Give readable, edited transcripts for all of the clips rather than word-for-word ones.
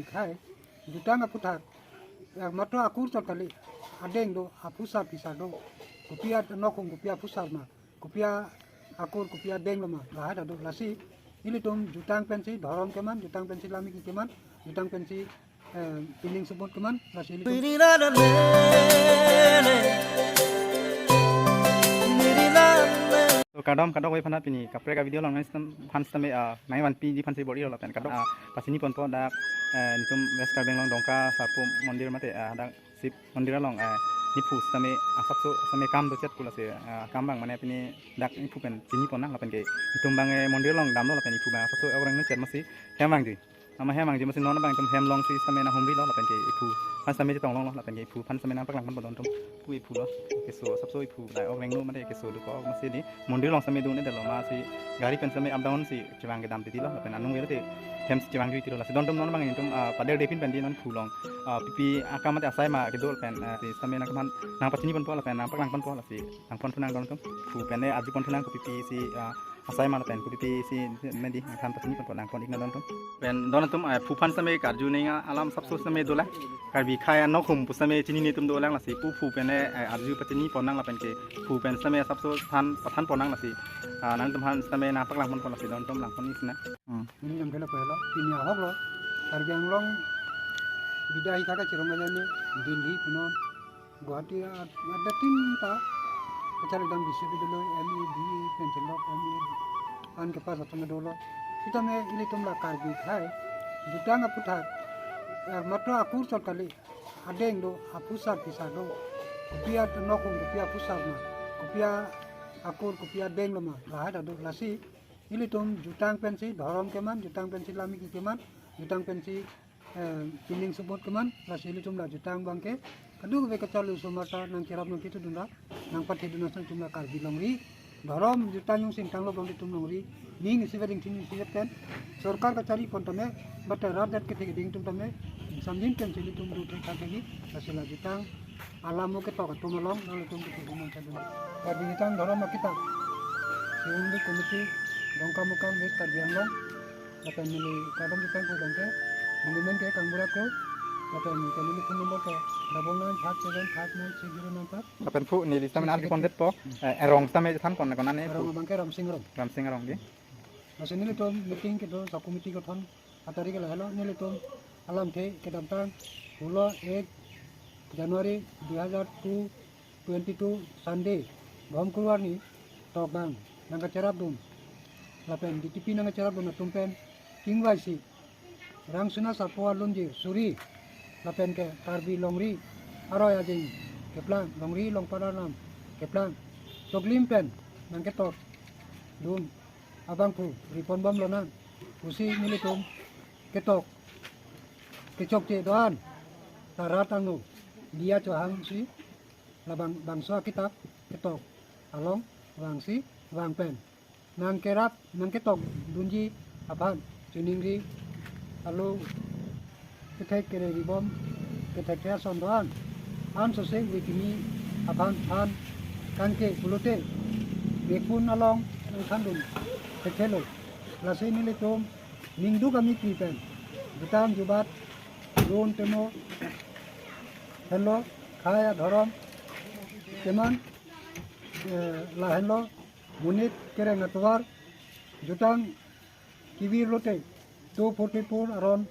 Khai, jutang aputar, mato akur kali, adeng do apusar pisar do, kupia nokong kupia pusar ma, kupia akur kupia deng lo ma, lah ada do lasi, ini tum jutang pensi, dorong keman, jutang pensi lami keman, jutang pensi piling sebut keman, lasi ini. Kadam wai phana pini kapre ka video long phan stame nai wan pi di phan se bori lo pen kadam pasini pon po da nitum west karbeng long dongka sapu mondir mate ada sip mondir long ni pu stame asapso stame kam do chat kula se kam bang mane pini dak ni pu pen sini pon na pen ke nitum bang mondir long dam lo pen ni pu bang asapso orang ni chat masi hemang di ama hemang di masi non bang tum hem long si stame na humri lo pen ke ipu phan stame ti tong long lo pen ke ipu phan stame na pak lang pon don tum pu ipu lo keso sabso ipu da orang nu mate keso du ko masi ni mondir long sampai dulu ni dalam masih gari pen sampai up down si cewang ke dam titi loh, pen anu itu hem si cewang itu loh, si don non bang itu pada depin pen di non pulong, pipi akamat asai ma gitu pen si sampai nak man nang pacini pon pola pen nang pak lang pon pola si nang pon tunang don tu, pen aju pon tunang pipi si asai ma pen pipi si mendi nang pacini pon nang pon ikna don tu, pen don tu pupan sampai karju nenga alam sabso sampai dola, karbi kaya nokum pu sampai cini ni tum dolang lah si pu pen arju pacini pon nang lah pen ke pu pen sampai sabso pan pon nang lah si nang temhan sampai napak lang pon pon si don tom lang pon isna Ini yang kena pelo, ini ahok lo, karjang long, bidai kakak cirong aja nih, Delhi punon, Guwahati ada tim ta, kecuali dalam bisip itu lo, MED, pencelok, MED, an kepas atau ngedolo, kita ini tumlah karbi khai, jutang aputar, mato akur kali, adeng do, apusar pisar do, kupia nokong kupia pusar ma, kupia akur kupia deng lo ma, lah ada do lasi. Ini tum jutang pensi dorong keman, jutang pensi lami keman, jutang pensi piling sebut keman, lasi ini tum lah jutang bangke. Kedua ke kecalu sumata nang kirap nang kitu dunda, nang pati dunda sang tum lah karbi longri, dorong jutang yung singkang lo bangke tum longri, ning isi wedding ting isi kan, sorkar kecari kontame, baterat dat ketika ding tum tame, samjin pensi ini tum dua kaki, lasi lah jutang, alamu ketok tum long, lalu tum ketika ding tum karbi jutang dorong makita, siundi komisi dongka mukam wes karbiang long, akan milih kadang kita ko bangke, milimen ke kangbura ko, akan milih kumumbo ke, double 9575960 apen pu ni lista men arki kondet po erong sampai than kon kon ane Rong bangke ram sing rong ge masih nilai tom meeting ke do sa komiti ko thon atari ke halo nilai tom alam the ke damtan 1 Januari 2022 Sunday bom keluar ni tok bang nang cerap dum lapen di tipi nang cerap dum tumpen kingwai si rang suna sapwa lunjir suri lapen ke karbi longri aroy ajing keplang longri long padanam keplang toglim pen nang ketok dum abang pu ripon bom lona usi militum ketok kecok te doan taratangu dia cohang si labang bangsa kitab ketok along wang si wang pen nang kerap nang ketok dunji apan tuningri lalu ketek kere ribom ketek ya sondoan an sose wikini apan an kanke pulute bekun along thandun ketelo lase ni letom mingdu kami kipen butam jubat ron temo hello khaya dharam teman la hello munit kereng atwar jutang kibir lote 244 aron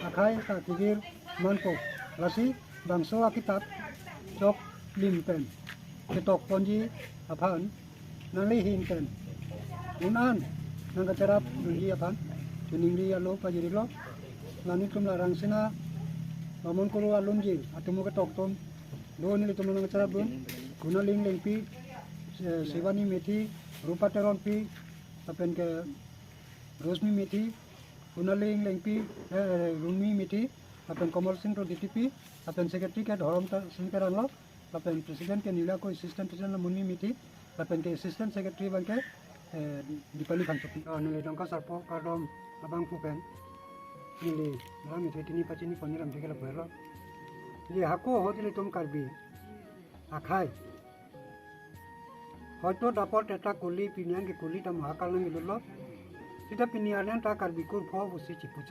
akai ka kibir manko lasi bangso akitat chok limpen ketok ponji apan nalihin pen unan nang kacerap dunji apan tuningri alo pajirilo lanitum larang sina Mamon kuru alunji atemu ketok tom do ni litum nang kacerap dun gunaling lengpi Sivani methi rupa teron pi apen ke rosmi methi gunaling lengpi rumi methi apen komal singh ro DTP apen secretary ke dharam ta singkaran lo apen president ke nila ko assistant president munni methi apen ke assistant secretary bangke dipali khansupi nile dongka sarpo kadom abang pupen nile rami tini pachini poniram dikela bhero ye hako hodile tum karbi akhai হয়তো দাপত এটা কলি পিনিয়ানকে কলি তা মহাকাল নং ইললো সিটা পিনিয়ানেন তা কারবিকুর ফ বসি চিপুচ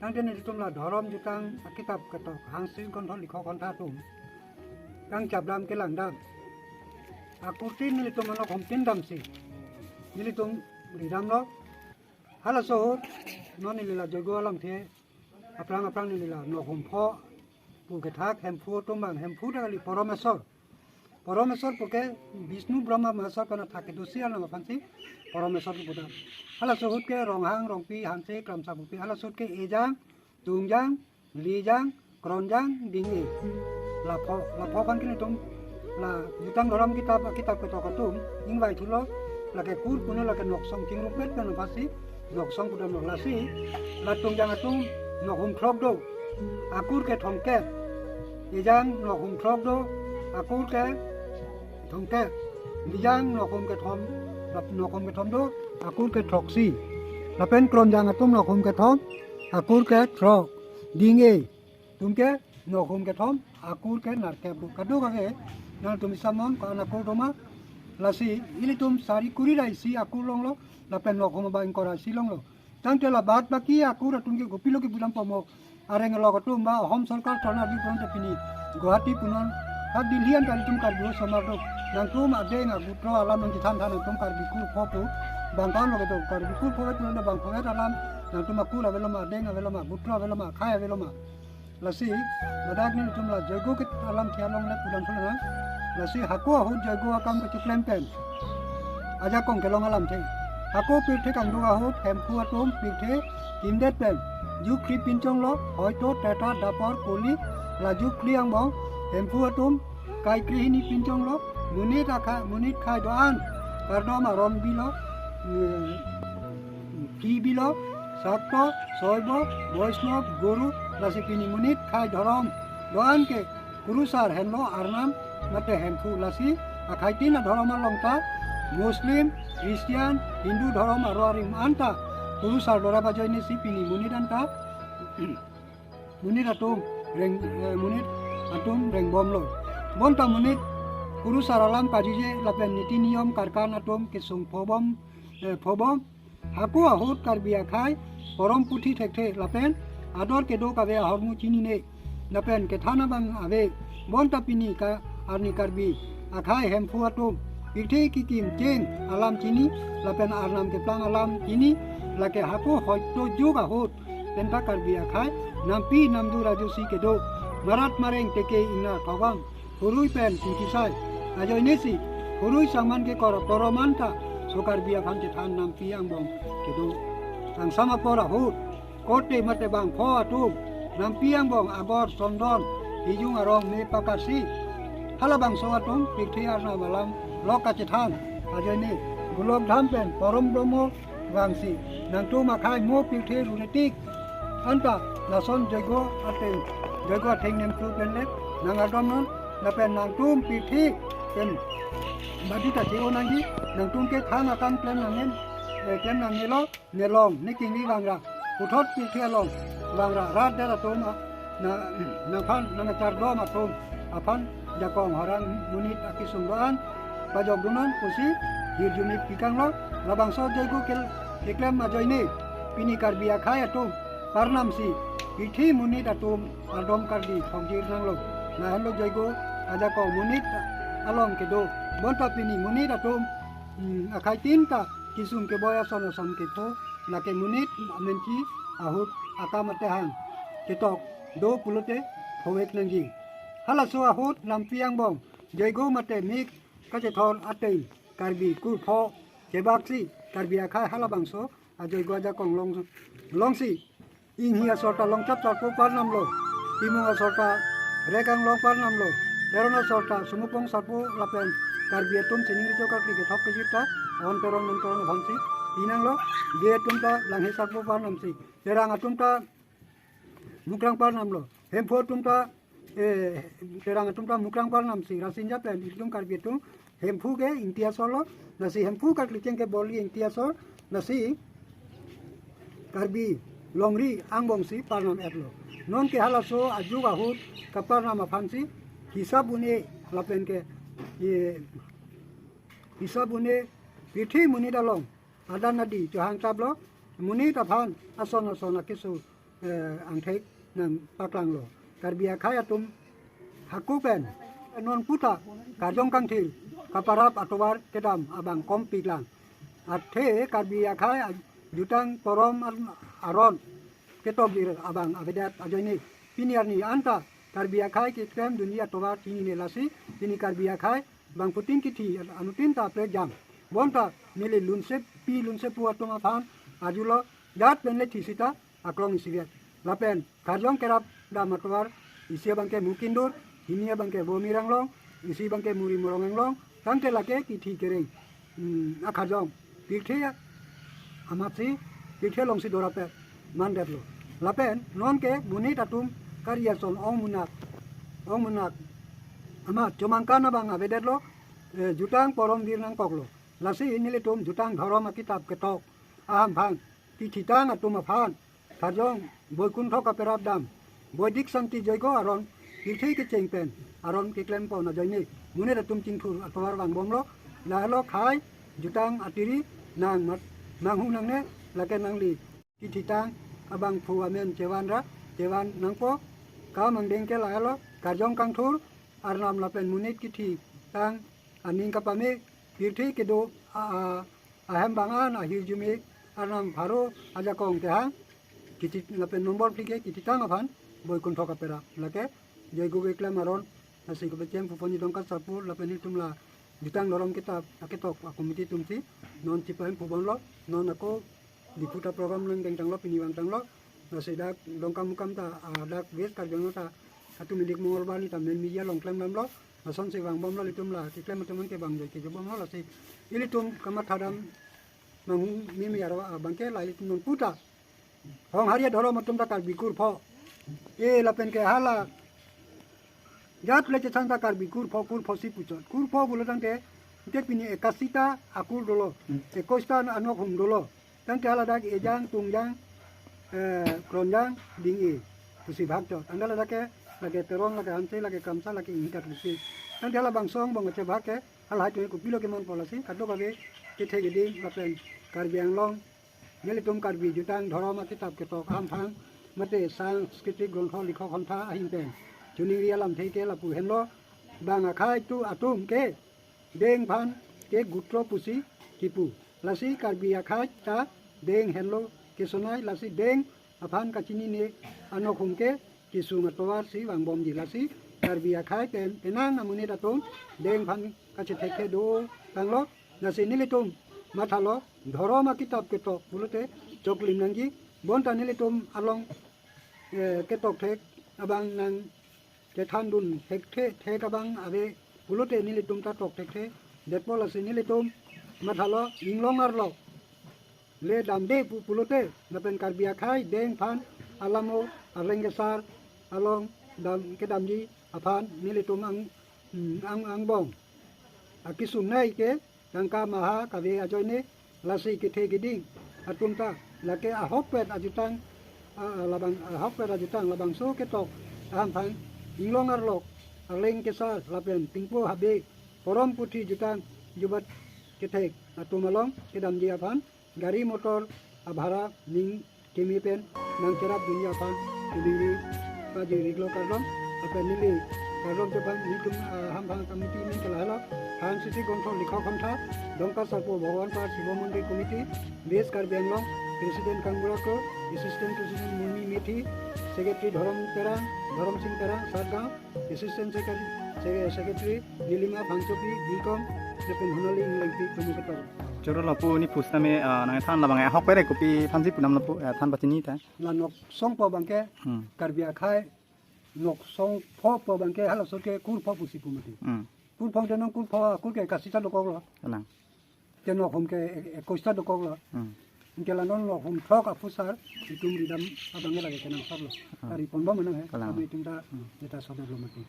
tang ten ni tum la dharam jutang kitab katok hang sin kon thon likho kon tha tum tang chap dam ke lang dam aku tin ni tum anok hom tin dam si ni tum ri dam lo hala so non ni la jogo lam the aprang ni la no hom pho pu ke thak hem phu tum bang hem phu da li Parameswar porque Vishnu Brahma Mahasa kana thake dosia na mafansi Parameswar ki buda hala sohut ke ronghang rongpi hanse kramsa bupi hala sohut ke ejang tungjang lijang kronjang dingi la pho kan kini tum la jutang doram kitab ke tokatum ingwai thulo la ke kur puno la ke noksong king rupet kana pasi noksong buda no lasi la tungjang atum nohum throk do akur ke thongke ejang nohum throk do akur ke thongke lijang nokum ke thom do akur ke thoksi lapen kronjang atum nokum ke thom akur ke throk dinge tumke nokum ke thom akur ke narke bu kadu kage nal tum samon ka akur doma lasi ini tum sari kuri rai si akur long lo lapen nokum ba ingkora si long lo tangte la bat baki akur tum ke gopilo ke bulam pomok areng lo tum ba hom sarkar thona di pon te pini Guwahati punon hak dilian kali tum kar dua sama dok nang tum ade nga butro alam nang kitan than tum kar bikur photo bangkan lo beto kar bikur photo tu na bang photo alam nang tum aku la veloma ade nga veloma butro veloma khaya veloma lasi nadak ni tum la jago ke alam thialong na pulang pulang lasi hako hu jago akam ke klem pen aja kong kelong alam the hako pirthe kang duga hu thempu atum pirthe kimdet pen ju kri pinchong lo hoito teta dapor kuli laju kliang bong hempu atum kai krihini pinchong lo munit khai doan karno ma rom bilo ki bilo sakto soibo boisnov guru lasipini munit khai dorom doan ke kurusar henlo arnam mate hempu lasi akhai tina dorom longta muslim christian hindu dorom arorim anta kurusar doraba joini sipini munit anta munit atum munit atum reng bom lo bonta munit kuru saralam kadije lapen niti niyom karkan atom kisung phobom haku ahut karbia khai porom puthi thekhe lapen ador ke do kabe hormu chini ne lapen ke thana bang ave bonta pini ka arni karbi akhai hempu atom pikhe kikim chen alam chini lapen arnam ke plang alam chini lake haku hoito juga hot penta karbia khai nampi namdu rajusi ke do marat mareng teke ina thogam hurui pen tikisai ajo nesi hurui saman ke koromanta sokar bia phanti than nam piang bong kedo ang sama pora hu kote mate bang pho atu nam piang bong agor sondon hijung arong me pakasi hala bang so atum pikthi arna balam lokache than ajo ni gulok dham pen porom bromo wangsi nang tu makhai mo pikthi runetik anta nason jago ate jago theng nem tu pen le nang adom non na pen nang tum pikthi pen badita jeo nang ji nang tum ke thang akam plan nang nen ken nang nelo nelong niking ni wangra uthot pikthi along wangra rat da tum na phan nang char do ma tum apan jakong harang munit akisung doan pajok dunan pusi hirjuni pikang lo labang so jago kel iklam ajoini pini karbia khaya tum parnam si pithi munit atum adom kardi thongjir nang lo na halo jago aja ko munit along ke do bonta pini munit atum akai tinta kisung ke boya sono sam ke to na ke munit amenchi ahut akamate hang ketok do pulote howek nangji hala so ahut lampiang bong jago mate mik ka je thon atei karbi ku pho kebaksi karbi akai hala bangso ajoi gwaja kong longsi ing hia sorta longcap sarpo parnam lo timunga sorta rekang long parnam lo terona sorta sumupong sarpo lapen karbietum sining chokak ke thok ke jita on toron bhansi inang lo ge tumta langhe sarpo parnam si terang atumta mukrang parnam lo hempo tumta terang atumta mukrang parnam si rasinja pen itum karbietum hempu ke intiasolo nasi hempu kak liceng ke boli intiasol nasi karbi longri angbong si parnam etlo non ke halaso ajuga hut kaparnam afansi hisabune lapen ke hisabune pithi muni dalong adanadi johang tablo muni taphan asona kisu angthek nang paklang lo karbia khai atum hakupen non puta karjong kangthil kaparap atowar kedam abang kompiklang athe karbia khai jutang porom aron ketok dir abang avedat ajoini piniarni anta karbia khai kitem dunia towar tini nelasi tini karbia khai bang putin kiti anutin ta prejam bonta nile lunse puatoma phan ajulo jat penle thisita aklong isivet lapen karjong kerap damatwar isia bangke mukindur hinia bangke bomiranglong isi bangke muri murongenglong tangke lake kiti kereng akarjong pikthia amapsi pikthia longsi dorape mandetlo lapen nonke munit atum karyason ong munak ama jomangkana bang avedetlo jutang porom dirnang koklo lasi inile tum jutang dharom kitab ketok aham bang titang atum aphan karjong boykun thoka perabdam boydik santi joyko aron kirthei ke chengpen aron ke klem po na joyni mune atum chingthur atwar bang bomlo lalo khai jutang atiri nang hu nang ne lake nang li titang abang phu amen cewan nangpo ka mangdeng ke lalo karjong kangthur arnam lapen munit kithi tang aning kapame kirthei ke do aham bangan ahirjumi arnam pharo ajakong tehang kiti lapen nomor plike kiti tang aphan boy kun thoka pera lake jai go geklam aron nasi ko becem puponi dongka sapur lapen itumla ditang lorom kita aketok komiti tumsi non cipain pubonlo non ako diputa program nang tanglo piniwang tanglo nasi dak dongka mukam ta dak ges karjong ta atu midik mongol bani ta men media long klem namlo nason se bang bomlo litumla tiklem temen ke bang jai ke bomlo lasi ilitum kamat hadam mangu mimi arwa bangke lai non puta hong haria doro matum takar bikur pho lapen ke hala jat lece santa kar bikur pho si puchot kur pho bulotang ke te pini ekasita akur dolo ekosta anok hum dolo tang ke hala dak ejang tungjang kronjang dingi pusi bhakto andala dake lage terong lage hanse lage kamsa lage ingkat pusi tang ke hala bangsong bang che bhake hala tu ko pilo ke mon polasi kaddo kage ke thege ding lapen kar biang long nele tum kar bi jutang dhoroma kitab ketok am phang mate sanskriti grontho likho khontha ahim pen juning ria lam thei ke la pu henlo bang khai tu atum ke deng phan ke gutro pusi tipu lasi kar bi khai ta deng henlo ke sonai lasi deng aphan kachini ne anokhum ke kisung atwar si bang bom ji lasi kar bi khai pen penang namune datum deng phan kache theke do tanglo lasi nilitum mathalo dhoroma kitab ketok bulote choklim nangji bonta nilitum along ketok thek abang nang ke thandun thek abang ave bulote nilitum ta tok thek the detpola se nilitum mathalo inglong arlo le damde bulote napen karbia khai deng phan alamo alengesar along dam ke damji aphan nilitum ang bong akisum nai ke tangka maha kave ajoine lasi kithe giding atumta lake ahopet ajutang labang ahopet ajutang labang so ketok aham phang inglong arlok aleng kesa lapen tingpo habe porom puthi jutang jubat kithek atumalong kedam ji aphan gari motor abhara ning kimi pen nang cerap dunia aphan dili paji riglo karlom apen nili karlom tepan nitum ham phang committee min kelala han sisi gontho likho khontha dongka sapo bhagwan par shiv mandir committee bes kar benglong president kangbulako assistant president muni methi secretary dharam singh tera sargaon assistant secretary nilima phangchopi bcom jepen hunali inglaiti tumukator Joro lapu ni pustame nang than labang hok pere kopi phanji punam lapu than pachini ta lanok songpo bangke karbia khai nok song pho bangke hala soke kur pho pusi pumati kur phong janong kur pho kur ke kasita dokog lo alang tenok hom ke kosta dokog lo ke lanon lo hom thok apusar itum ridam abange lage kenang sablo ari ponbo menang he kami tingda eta sodor lo mati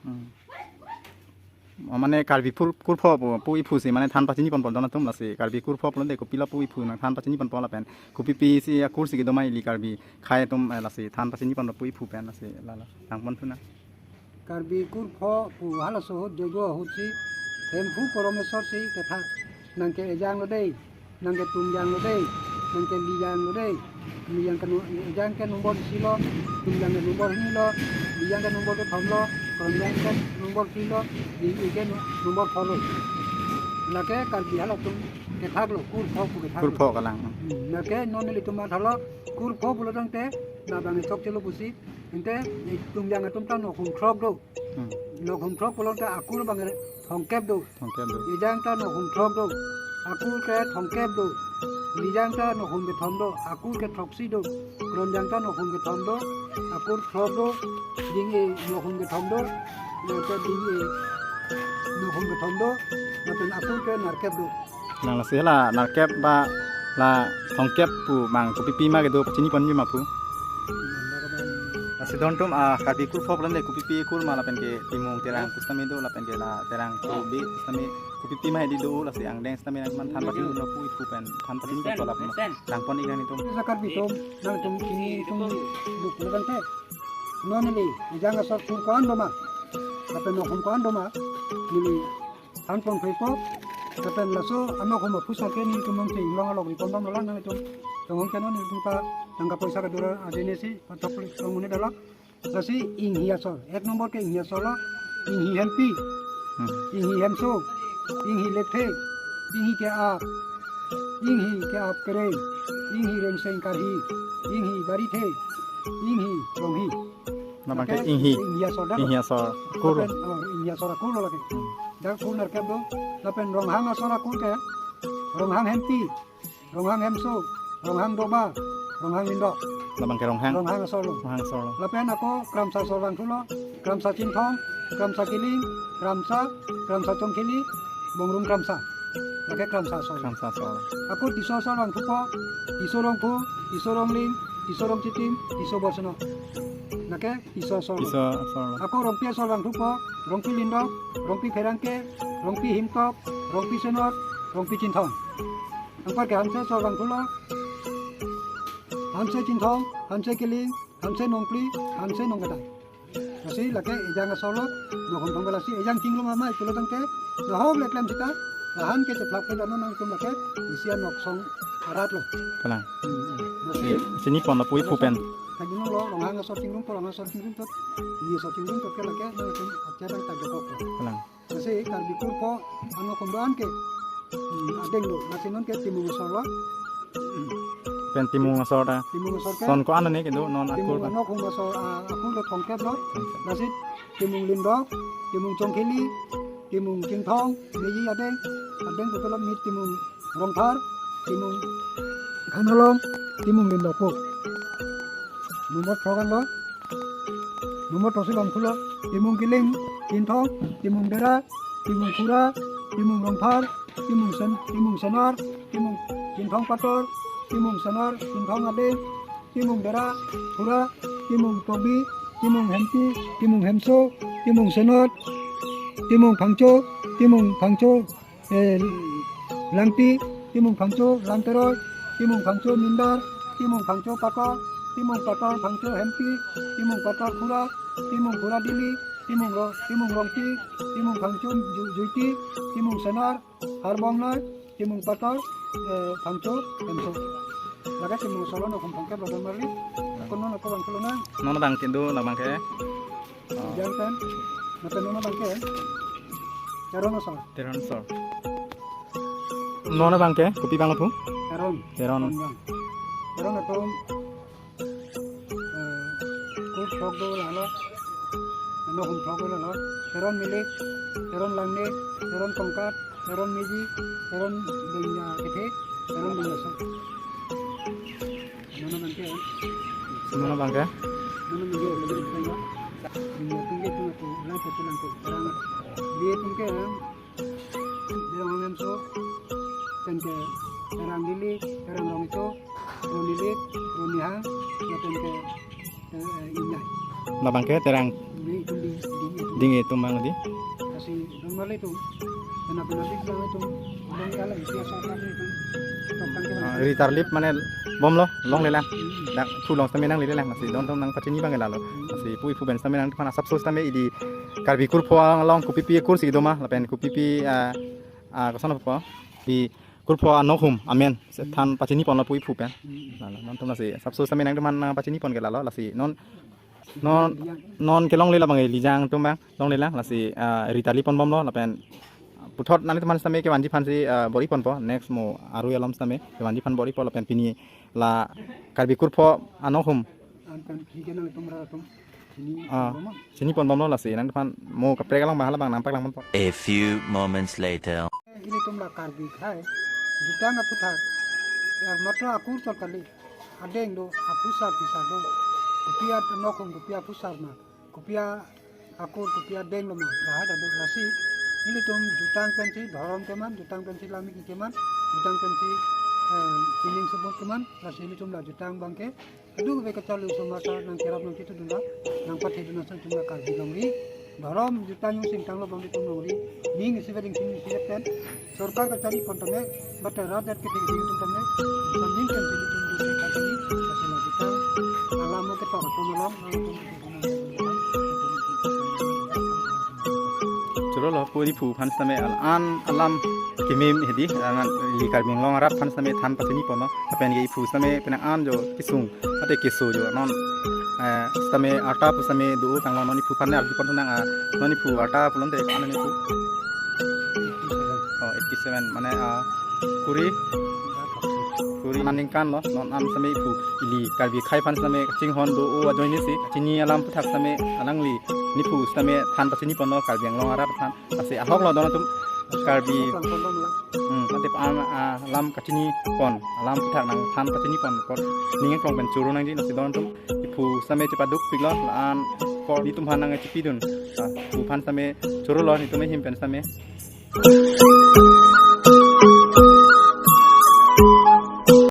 মানে কার্বি কুরফ পুই ফুসি মানে থান পাচিনি পন পন তুম লাসি কার্বি কুরফ পন দে কপিলা পুই ফু না থান পাচিনি পন পলা পেন কপি পি সি কুরসি গে দমাই লি কার্বি খায় তুম লাসি থান পাচিনি পন পুই ফু পেন লাসি লালা নাং পন ফুনা কার্বি কুরফ পু হালা সহত জৈগ হউছি হেম ফু পরমেশ্বর সি কথা নাংকে এজাং lo dei nangke tungjang lo dei nangke lijang lo dei yang ke nombor silo yang ke nombor ini lo yang ke nombor ke thomlo yang ke nombor silo di ke nombor follow lake karbi halo tum ke thaglo kur pho ke thaglo คุณพ่อกำลัง lake non li tum thalo kur pho bulo tang te na bang chok chelo busi ente tum yang tum tan no khum throk do no khum throk bulo ta akur bang thong kep do ทองแก้มดู yang ta no khum throk do akur ke thong kep do yang ta no khum ke thom do akur ke throk si do kron yang ta no khum ke thom do akur throk do ding e no khum ke thom do no ta ding e no khum ke thom do no ten akur ke nar kep do นางละเสียละนาแก็บบาละทองแก็บปูบางกูปีมาgitu pacini pon mi mapu si don tum karbi kur fo plan de ku pipi kur mala pen ke timung terang kustami do la pen ke la terang ku bi kustami ku pipi ma di do la si ang deng kustami man than pacini no pu ipu pen than pacini ko la lang pon ikan itu zakar bi tum nang tum kini tum lu pulan te non ni jang asar kur kan do ma tapi no khum kan do ma ni han pon phe ko tapi laso ano khum pu sa ke ni tum ti long lo ni pon dom la nang tum tong ke no ni tum pa tangga paisa ka dura adene si patok li tong ni dala sasi ing hiasor ek nomor ke ing hiasor la ing hi hempi ing hi hemso ing hi lekhe ing hi ke a ing hi ke ap kare ing hi reng seng karhi ing hi bari the ing hi rong hi ละบางke ing hi ing hiasor da ing hi so kur ing hiasor kur lo lagi da kur nar ke do lapen rong hang asor kur ke rong hang hempi rong hang hemso rong hang doba rong hang indo ละบางke rong hang rong hang asor lo hang so lapen ako kram sa sorang thulo kram sa chin thong kram sa kiling kram sa chong kili bongrung kram sa lake kram sa so คำซาโซ ako tiso sorang thupo tiso rong phu tiso rong ling tiso rong chitim tiso bosono lake tiso อิ solo โซโซ ako rong pia sorang thupo rong pi lindo rong pi kherangke rong pi himkop rong pi senot rong pi chin thong angpa ke hamse sorang thulo hamse chin thong hamse kiling hamse nongpli hamse nonggadai kasi lake ejang solo no khom thong galasi ejang tinglo mama ikulo tangke no hog leklem kita lahan ke ceplak ke dano nang tum lake isia nok song arat lo กำลัง nasi สินี่ปอนละปุยผู้เป็น hagino lo ronghang asor tinglung po ronghang asor tinglung tot iya asor tinglung tot ke lake no tum acara ta jokok กำลัง nasi karbi kur po ano komdoan ke adeng lo nasi non ke timung solo เป็นติมุงโซดา timung asor ke ซอนก็อันนี้gitu non aku timung ano kung asor aku lo thongkep lo nasi timung lindok timung chongkili timung kingthong meji adeng betul mit timung rongthar timung khanolong timung lindok po nomor thogan lo nomor tosilong khulo timung kiling kingthong timung dera timung khura timung rongthar timung senar timung kingthong pator timung senar kingthong adeng timung dera khura timung tobi timung hempi timung hemso timung senot timung phangcho langpi timung phangcho langteroi timung phangcho mindar timung phangcho pator phangcho hempi timung pator khura dili timung rongpi timung phangcho juiti timung senar harbongnai timung pator phangcho hemso laga timung solo no khomphangke bodon marli kono no ko bangkelona non bang kindu la bang ke jangan napen nono bangke carono sa teron so non bang ke kopi bang pu caron teron caron atau ko frog do lalo no hum frog do lalo caron milik caron langne caron tongkat caron miji caron dunya kete caron dunya sa nono bangke non bang ke nono miji lebih banyak tinggi tu langko caron dia tinggi dia ngam so kan ke caron dili caron rong itu ronilik ronihang makan ke inyai la bang ke terang di dingi tumbang di kasi normal itu kenapa nanti bilang itu orang kala biasa kan itu topang ke ritar lip mane bom lo long le lang dak thu long stame nang le lang masih don nang pacini bang la lo masih pui pu ben stame nang kana subsos stame idi karbi kur po long ku pipi kur si doma la pen ku pipi ko sono po di kurpo anokum amen than pachini pon la pui phu pen non tum la si sabso same nang man pachini pon ke la lo la si non ke long le la bangai lijang tum bang long le la si ritali pon bom lo la pen puthot nani teman same ke wanji phansi bori pon po next mo aru alam same ke wanji phan bori po la pen pini la karbi kurpo anokum Ankan kigen na tumra tum. sini pon bom lo la si nang phan mo kapre ka lang ba la bang nampak lang pon po A few moments later. Ini tumla karbi khai. Jutang aputar. Ya matra akur tol kali. Adeng do apusar pisar do. Kupia nokum kupia pusar na. Kupia akur kupia deng lo ma. Bahada do nasi. Ini tum jutang pensi dharam teman, jutang pensi lami ki teman, jutang pensi cining sebut teman. Nasi ini tumla jutang bangke. Aduh be kecali somasa nang kerap nang kitu dunda. Nang pati dunda sang tumla karbi longri. Dharam jutang yung singtang lo bang di tum longri. Ning isi wedding sini siapkan. सरकार का चली पंटने बट रात के टिकट यूं तमने संदिन के चली तुम दूसरे का चली ऐसे ना दिखता अलामों के तो तुम अलाम churo lo puri phu phan same an alam kimim hedi angan li karbing long rat phan same than pachini pon no apen ge phu same penang an jo kisung ate kisu jo non same ata pu same du tang lo ni phu phan ne ar pon nang noni phu ata pulon te an ni phu 87 mane kuri maningkan lo non am same phu ili karbi khai phan same ching hon do o join ni si chini alam puthak same anangli ni phu same than pachini pon no karbi long arat than ase ahok lo don tum karbi mate am alam kachini pon alam puthak nang than pachini pon pon ning krong ben churu nang di nasi don tum phu same cepaduk piglo an por di tum hanang chipidun phu phan same churu lo ni tum him pen same